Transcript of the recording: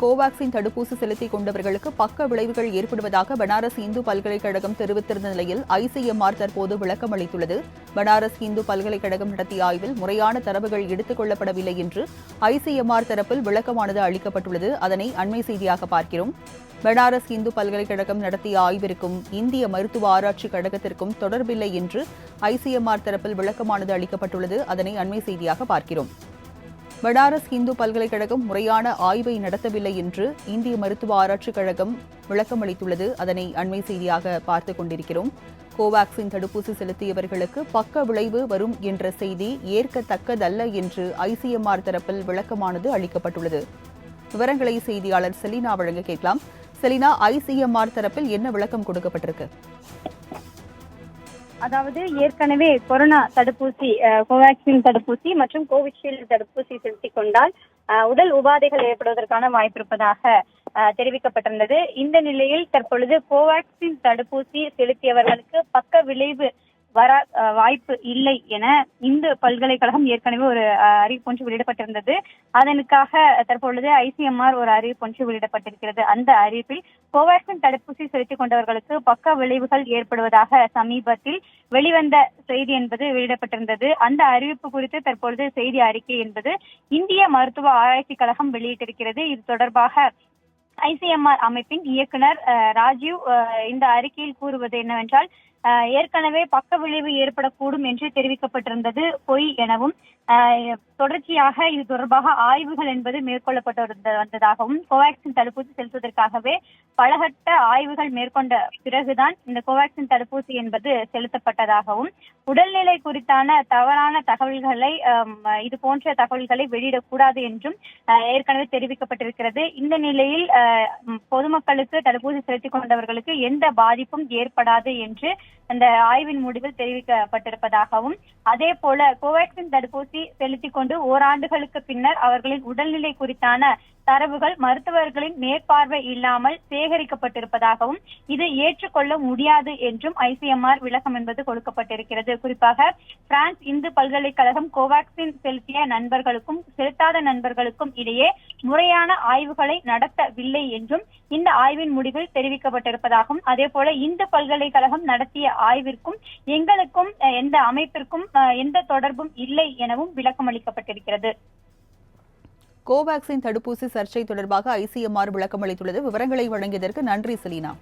கோவாக்சின் தடுப்பூசி செலுத்திக் கொண்டவர்களுக்கு பக்க விளைவுகள் ஏற்படுவதாக பனாரஸ் இந்து பல்கலைக்கழகம் தெரிவித்திருந்த நிலையில் ஐசிஎம்ஆர் தற்போது விளக்கம் அளித்துள்ளது. பனாரஸ் இந்து பல்கலைக்கழகம் நடத்திய ஆய்வில் முறையான தரவுகள் எடுத்துக் கொள்ளப்படவில்லை என்று ஐசிஎம்ஆர் தரப்பில் விளக்கமானது அளிக்கப்பட்டுள்ளது. அதனை அண்மை செய்தியாக பார்க்கிறோம். பனாரஸ் இந்து பல்கலைக்கழகம் நடத்திய ஆய்விற்கும் இந்திய மருத்துவ ஆராய்ச்சி கழகத்திற்கும் தொடர்பில்லை என்று ஐசிஎம்ஆர் தரப்பில் விளக்கமானது அளிக்கப்பட்டுள்ளது. அதனை அண்மை செய்தியாக பார்க்கிறோம். பனாரஸ் இந்து பல்கலைக்கழகம் முறையான ஆய்வை நடத்தவில்லை என்று இந்திய மருத்துவ ஆராய்ச்சிக் கழகம் விளக்கமளித்துள்ளது. அதனை அண்மை செய்தியாக பார்த்துக் கொண்டிருக்கிறோம். கோவாக்சின் தடுப்பூசி செலுத்தியவர்களுக்கு பக்க விளைவு வரும் என்ற செய்தி ஏற்கத்தக்கதல்ல என்று ஐசிஎம்ஆர் தரப்பில் விளக்கமானது அளிக்கப்பட்டுள்ளது. விவரங்களை செய்தியாளர் செலினா வழங்க கேட்கலாம். செலினா, ஐசிஎம்ஆர் தரப்பில் என்ன விளக்கம் கொடுக்கப்பட்டிருக்கு? அதாவது ஏற்கனவே கொரோனா தடுப்பூசி, கோவாக்சின் தடுப்பூசி மற்றும் கோவிஷீல்டு தடுப்பூசி செலுத்திக் கொண்டால் உடல் உபாதைகள் ஏற்படுவதற்கான வாய்ப்பு இருப்பதாக தெரிவிக்கப்பட்டிருந்தது. இந்த நிலையில் தற்பொழுது கோவாக்சின் தடுப்பூசி செலுத்தியவர்களுக்கு பக்க விளைவு வர வாய்ப்பு இல்லை என இந்து பல்கலைக்கழகம் ஏற்கனவே ஒரு அறிவிப்பு ஒன்று வெளியிடப்பட்டிருந்தது. அதனுக்காக தற்பொழுது ஐசிஎம்ஆர் ஒரு அறிவிப்பு ஒன்று வெளியிடப்பட்டிருக்கிறது. அந்த அறிவிப்பில் கோவாக்சின் தடுப்பூசி செலுத்திக் கொண்டவர்களுக்கு பக்க விளைவுகள் ஏற்படுவதாக சமீபத்தில் வெளிவந்த செய்தி என்பது வெளியிடப்பட்டிருந்தது. அந்த அறிவிப்பு குறித்து தற்பொழுது செய்தி அறிக்கை என்பது இந்திய மருத்துவ ஆராய்ச்சி கழகம் வெளியிட்டிருக்கிறது. இது தொடர்பாக ஐசிஎம்ஆர் அமைப்பின் இயக்குனர் ராஜீவ் இந்த அறிக்கையில் கூறுவது என்னவென்றால், ஏற்கனவே பக்க விளைவு ஏற்படக்கூடும் என்று தெரிவிக்கப்பட்டிருந்தது பொய் எனவும், தொடர்ச்சியாக இது தொடர்பாக ஆய்வுகள் என்பது மேற்கொள்ளப்பட்டு வந்ததாகவும், கோவாக்சின் தடுப்பூசி செலுத்துவதற்காகவே பலகட்ட ஆய்வுகள் மேற்கொண்ட பிறகுதான் இந்த கோவாக்சின் தடுப்பூசி என்பது செலுத்தப்பட்டதாகவும், உடல்நிலை குறித்தான தவறான தகவல்களை, இது போன்ற தகவல்களை வெளியிடக்கூடாது என்றும் ஏற்கனவே தெரிவிக்கப்பட்டிருக்கிறது. இந்த நிலையில் பொதுமக்களுக்கு தடுப்பூசி செலுத்திக் கொண்டவர்களுக்கு எந்த பாதிப்பும் ஏற்படாது என்று அந்த ஆய்வின் முடிவில் தெரிவிக்கப்பட்டிருப்பதாகவும், அதே போல கோவாக்சின் தடுப்பூசி செலுத்திக் கொண்டு ஓராண்டுகளுக்கு பின்னர் அவர்களின் உடல்நிலை குறித்தான தரவுகள் மருத்துவர்களின் மேற்பார்வை இல்லாமல் சேகரிக்கப்பட்டிருப்பதாகவும், இது ஏற்றுக்கொள்ள முடியாது என்றும் ஐசிஎம்ஆர் விளக்கம் என்பது கொடுக்கப்பட்டிருக்கிறது. குறிப்பாக பிரான்ஸ் இந்து பல்கலைக்கழகம் கோவாக்சின் செலுத்திய நண்பர்களுக்கும் செலுத்தாத நண்பர்களுக்கும் இடையே முறையான ஆய்வுகளை நடத்தவில்லை என்றும் இந்த ஆய்வின் முடிவில் தெரிவிக்கப்பட்டிருப்பதாகவும், அதே போல இந்து பல்கலைக்கழகம் நடத்திய ஆய்விற்கும் எங்களுக்கும் எந்த அமைப்பிற்கும் எந்த தொடர்பும் இல்லை எனவும் விளக்கம் அளிக்கப்பட்டிருக்கிறது. கோவாக்சின் தடுப்பூசி சர்ச்சை தொடர்பாக ஐசிஎம்ஆர் விளக்கம் அளித்துள்ளது. விவரங்களை வழங்கியதற்கு நன்றி செலினா.